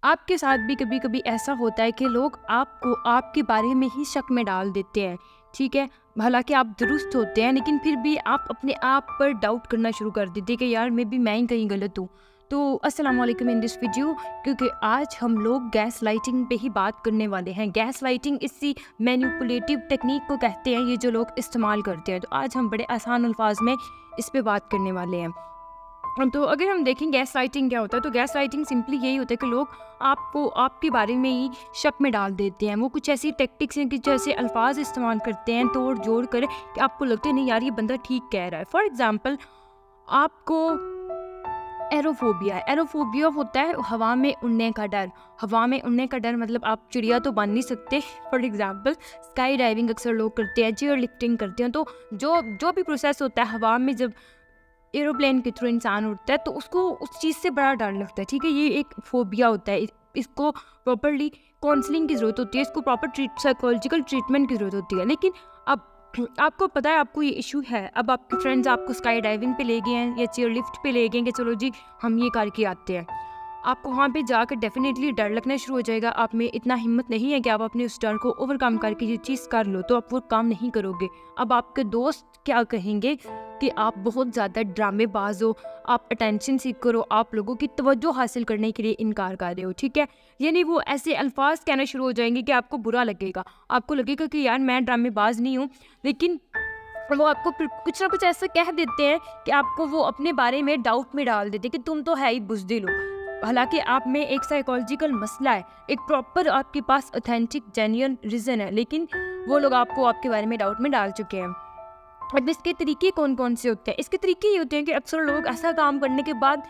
आपके साथ भी कभी कभी ऐसा होता है कि लोग आपको आपके बारे में ही शक में डाल देते हैं, ठीक है। हालांकि आप दुरुस्त होते हैं लेकिन फिर भी आप अपने आप पर डाउट करना शुरू कर देते हैं कि यार मे बी मैं ही कहीं गलत हूँ। तो अस्सलाम वालेकुम इन दिस वीडियो, क्योंकि आज हम लोग गैस लाइटिंग पे ही बात करने वाले हैं। गैस लाइटिंग इसी मैनिपुलेटिव टेक्निक को कहते हैं, ये जो लोग इस्तेमाल करते हैं। तो आज हम बड़े आसान अल्फाज में इस पे बात करने वाले हैं। तो अगर हम देखें गैस लाइटिंग क्या होता है, तो गैस लाइटिंग सिंपली यही होता है कि लोग आपको आपके बारे में ही शक में डाल देते हैं। वो कुछ ऐसी टेक्टिक्स हैं कि जैसे अल्फाज इस्तेमाल करते हैं तोड़ जोड़ कर कि आपको लगता है नहीं यार ये बंदा ठीक कह रहा है। फॉर एग्जांपल, आपको एरोफोबिया है। एरोफोबिया होता है हवा में उड़ने का डर। हवा में उड़ने का डर मतलब आप चिड़िया तो बन नहीं सकते। फॉर एग्जांपल, स्काई डाइविंग अक्सर लोग करते हैं, चेयर लिफ्टिंग करते हैं। तो जो जो भी प्रोसेस होता है हवा में, जब एरोप्लेन के थ्रू इंसान उड़ता है तो उसको उस चीज़ से बड़ा डर लगता है, ठीक है। ये एक फोबिया होता है। इसको प्रॉपरली काउंसलिंग की ज़रूरत होती है, इसको प्रॉपर साइकोलॉजिकल ट्रीटमेंट की ज़रूरत होती है। लेकिन अब आपको पता है आपको ये इशू है, अब आपके फ्रेंड्स आपको स्काई डाइविंग पे ले गए हैं या चेयर लिफ्ट पे ले गए हैं कि चलो जी हम ये करके आते हैं। आपको वहाँ पे जाकर डेफिनेटली डर लगना शुरू हो जाएगा। आप में इतना हिम्मत नहीं है कि आप अपने उस डर को ओवरकम करके ये चीज़ कर लो, तो आप वो काम नहीं करोगे। अब आपके दोस्त क्या कहेंगे कि आप बहुत ज़्यादा ड्रामेबाज हो, आप अटेंशन सीकर हो, आप लोगों की तवज्जो हासिल करने के लिए इनकार कर रहे हो, ठीक है। यानी वो ऐसे अल्फाज कहना शुरू हो जाएंगे कि आपको बुरा लगेगा। आपको लगेगा कि यार मैं ड्रामेबाज नहीं हूँ, लेकिन वो आपको कुछ ना कुछ ऐसा कह देते हैं कि आपको वो अपने बारे में डाउट में डाल देते हैं कि तुम तो है ही बुज़दिल हो। हालांकि आप में एक साइकोलॉजिकल मसला है, एक प्रॉपर आपके पास ऑथेंटिक जेन्युइन रीज़न है, लेकिन वो लोग आपको आपके बारे में डाउट में डाल चुके हैं। अब इसके तरीके कौन कौन से होते हैं? इसके तरीके ये होते हैं कि अक्सर लोग ऐसा काम करने के बाद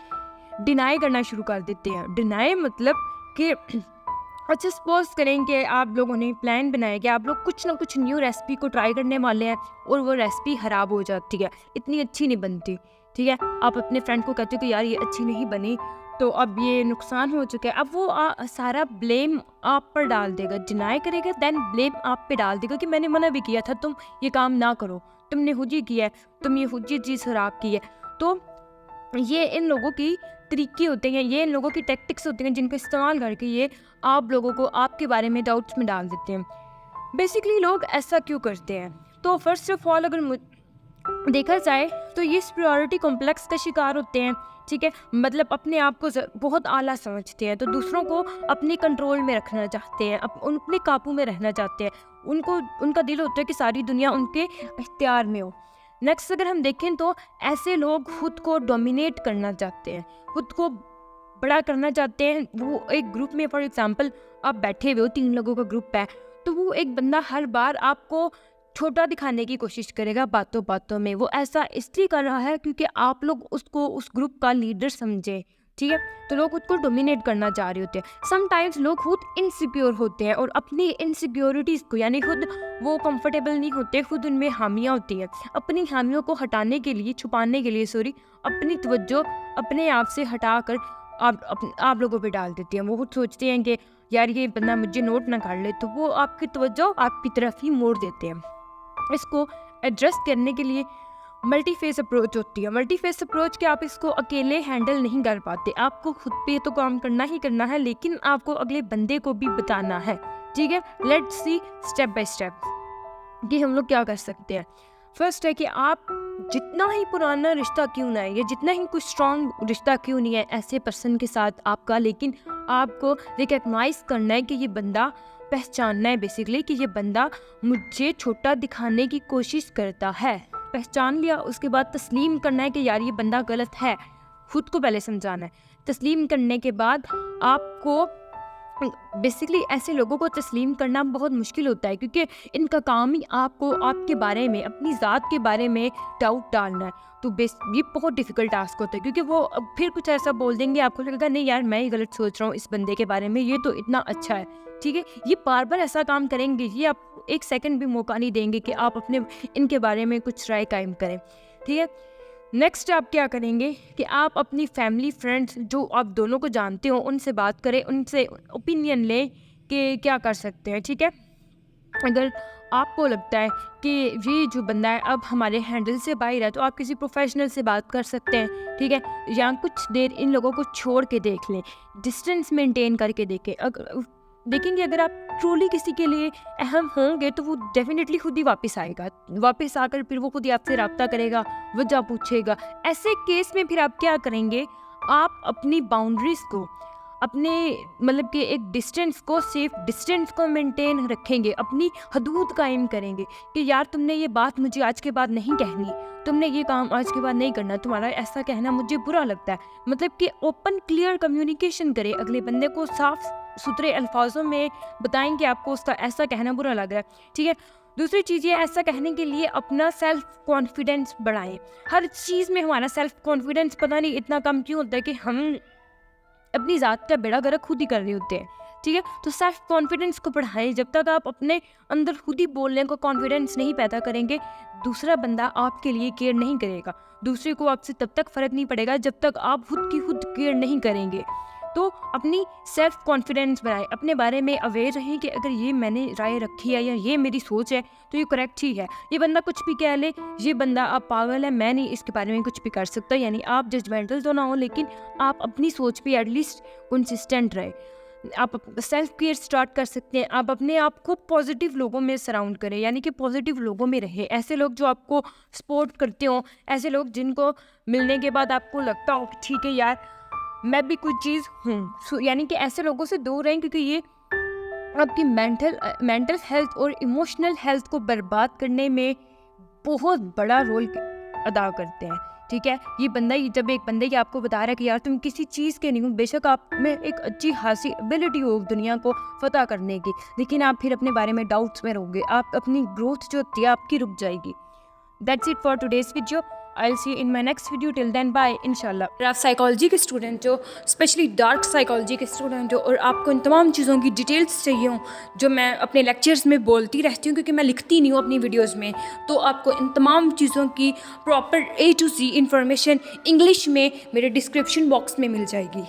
डिनाई करना शुरू कर देते हैं। डिनाई मतलब कि अच्छा सपोज करें कि आप लोगों ने प्लान बनाया कि आप लोग कुछ ना कुछ न्यू रेसिपी को ट्राई करने वाले हैं और वो रेसिपी ख़राब हो जाती है, इतनी अच्छी नहीं बनती, ठीक है। आप अपने फ्रेंड को कहते हो कि यार ये अच्छी नहीं बनी, तो अब ये नुकसान हो चुका है। अब वो सारा ब्लेम आप पर डाल देगा, डिनाई करेगा, देन ब्लेम आप पे डाल देगा कि मैंने मना भी किया था, तुम ये काम ना करो, तुमने हुजी किया है, तुम ये हुजी चीज़ ख़राब की है। तो ये इन लोगों की तरीके होते हैं, ये इन लोगों की टैक्टिक्स होती हैं जिनको इस्तेमाल करके ये आप लोगों को आपके बारे में डाउट्स में डाल देते हैं। बेसिकली लोग ऐसा क्यों करते हैं? तो फर्स्ट ऑफ ऑल अगर देखा जाए तो ये सुपीरियॉरिटी कॉम्प्लेक्स का शिकार होते हैं, ठीक है। मतलब अपने आप को बहुत आला समझते हैं, तो दूसरों को अपने कंट्रोल में रखना चाहते हैं, अपने काबू में रहना चाहते हैं। उनको उनका दिल होता है कि सारी दुनिया उनके इख्तियार में हो। नेक्स्ट अगर हम देखें तो ऐसे लोग खुद को डोमिनेट करना चाहते हैं, खुद को बड़ा करना चाहते हैं। वो एक ग्रुप में, फॉर एग्जांपल आप बैठे हुए हो, 3 लोगों का ग्रुप है, तो वो एक बंदा हर बार आपको छोटा दिखाने की कोशिश करेगा बातों बातों में। वो ऐसा इसलिए कर रहा है क्योंकि आप लोग उसको उस ग्रुप का लीडर समझे, ठीक है। तो लोग खुद को डोमिनेट करना चाह रहे होते हैं। समटाइम्स लोग खुद इनसिक्योर होते हैं और अपनी इनसिक्योरिटीज़ को, यानी खुद वो कंफर्टेबल नहीं होते, खुद उनमें खामियाँ होती हैं। अपनी खामियों को हटाने के लिए, छुपाने के लिए अपनी तवज्जो अपने आप से हटा कर आप लोगों पे डाल देती हैं। वो खुद सोचते हैं कि यार ये बंदा मुझे नोट ना कर ले, तो वो आपकी तवज्जो आपकी तरफ ही मोड़ देते हैं। इसको एड्रेस करने के लिए मल्टी फेस अप्रोच होती है। मल्टी फेस अप्रोच के आप इसको अकेले हैंडल नहीं कर पाते, आपको खुद पे तो काम करना ही करना है, लेकिन आपको अगले बंदे को भी बताना है, ठीक है। Let's see step by step कि हम लोग क्या कर सकते हैं। फर्स्ट है कि आप जितना ही पुराना रिश्ता क्यों ना है या जितना ही कुछ स्ट्रॉन्ग रिश्ता क्यों नहीं है ऐसे पर्सन के साथ आपका, लेकिन आपको रिकग्नाइज करना है कि ये बंदा, पहचानना है बेसिकली कि ये बंदा मुझे छोटा दिखाने की कोशिश करता है। पहचान लिया, उसके बाद तस्लीम करना है कि यार ये बंदा गलत है। खुद को पहले समझाना है। तस्लीम करने के बाद आपको बेसिकली ऐसे लोगों को तस्लीम करना बहुत मुश्किल होता है, क्योंकि इनका काम ही आपको आपके बारे में, अपनी ज़ात के बारे में डाउट डालना है। तो ये बहुत डिफ़िकल्ट टास्क होता है, क्योंकि वो फिर कुछ ऐसा बोल देंगे, आपको लगेगा नहीं यार मैं ही गलत सोच रहा हूँ इस बंदे के बारे में, ये तो इतना अच्छा है, ठीक है। ये बार बार ऐसा काम करेंगे, ये आप एक सेकंड भी मौका नहीं देंगे कि आप अपने इनके बारे में कुछ राय कायम करें, ठीक है। नेक्स्ट आप क्या करेंगे कि आप अपनी फैमिली फ्रेंड्स जो आप दोनों को जानते हो उनसे बात करें, उनसे ओपिनियन लें कि क्या कर सकते हैं, ठीक है। अगर आपको लगता है कि ये जो बंदा है अब हमारे हैंडल से बाहर है, तो आप किसी प्रोफेशनल से बात कर सकते हैं, ठीक है। या कुछ देर इन लोगों को छोड़ के देख लें, डिस्टेंस मेंटेन करके देखें। देखेंगे अगर आप ट्रूली किसी के लिए अहम होंगे तो वो डेफिनेटली खुद ही वापस आएगा, वापस आकर फिर वो खुद ही आपसे रब्ता करेगा, वजह पूछेगा। ऐसे केस में फिर आप क्या करेंगे, आप अपनी बाउंड्रीज को, अपने मतलब कि एक डिस्टेंस को, सेफ डिस्टेंस को मेंटेन रखेंगे, अपनी हदूद कायम करेंगे कि यार तुमने ये बात मुझे आज के बाद नहीं कहनी, तुमने ये काम आज के बाद नहीं करना, तुम्हारा ऐसा कहना मुझे बुरा लगता है। मतलब कि ओपन क्लियर कम्युनिकेशन करें, अगले बंदे को साफ सुथरे अल्फाजों में बताएं कि आपको उसका ऐसा कहना बुरा लग रहा है, ठीक है। दूसरी चीज़ ये, ऐसा कहने के लिए अपना सेल्फ कॉन्फिडेंस बढ़ाएं। हर चीज़ में हमारा सेल्फ कॉन्फिडेंस पता नहीं इतना कम क्यों होता है कि हम अपनी ज़ात का बेड़ा गर्क खुद ही कर रहे होते हैं, ठीक है। तो सेल्फ कॉन्फिडेंस को बढ़ाएं। जब तक आप अपने अंदर खुद ही बोलने को कॉन्फिडेंस नहीं पैदा करेंगे, दूसरा बंदा आपके लिए केयर नहीं करेगा, दूसरे को आपसे तब तक फ़र्क नहीं पड़ेगा जब तक आप खुद की खुद केयर नहीं करेंगे। तो अपनी सेल्फ कॉन्फिडेंस बढ़ाएं, अपने बारे में अवेयर रहें कि अगर ये मैंने राय रखी है या ये मेरी सोच है तो ये करेक्ट ही है। ये बंदा कुछ भी कह ले, ये बंदा आप पागल है, मैं नहीं इसके बारे में कुछ भी कर सकता, यानी आप जजमेंटल तो ना हो, लेकिन आप अपनी सोच पे एटलीस्ट कंसिस्टेंट रहे। आप सेल्फ केयर स्टार्ट कर सकते हैं। आप अपने आप को पॉजिटिव लोगों में सराउंड करें, यानी कि पॉजिटिव लोगों में रहे, ऐसे लोग जो आपको सपोर्ट करते हो, ऐसे लोग जिनको मिलने के बाद आपको लगता हो कि ठीक है यार मैं भी कुछ चीज़ हूँ। यानी कि ऐसे लोगों से दूर रहें, क्योंकि ये आपकी मेंटल हेल्थ और इमोशनल हेल्थ को बर्बाद करने में बहुत बड़ा रोल अदा करते हैं, ठीक है। ये बंदा जब एक बंदे की आपको बता रहा है कि यार तुम किसी चीज़ के नहीं हो, बेशक आप में एक अच्छी खासी एबिलिटी हो दुनिया को फतह करने की, लेकिन आप फिर अपने बारे में डाउट्स में रहोगे, आप अपनी ग्रोथ जो होती है आपकी रुक जाएगी। That's it for today's video. I will see in my next video. Till then bye इंशाल्लाह। अगर आप साइकोलॉजी के स्टूडेंट हो, स्पेशली डार्क साइकोलॉजी के स्टूडेंट हो, और आपको इन तमाम चीज़ों की डिटेल्स चाहिए हो जो मैं अपने लेक्चर्स में बोलती रहती हूँ, क्योंकि मैं लिखती नहीं हूँ अपनी वीडियोज़ में, तो आपको इन तमाम चीज़ों की proper A to Z information English में मेरे डिस्क्रिप्शन बॉक्स में मिल जाएगी।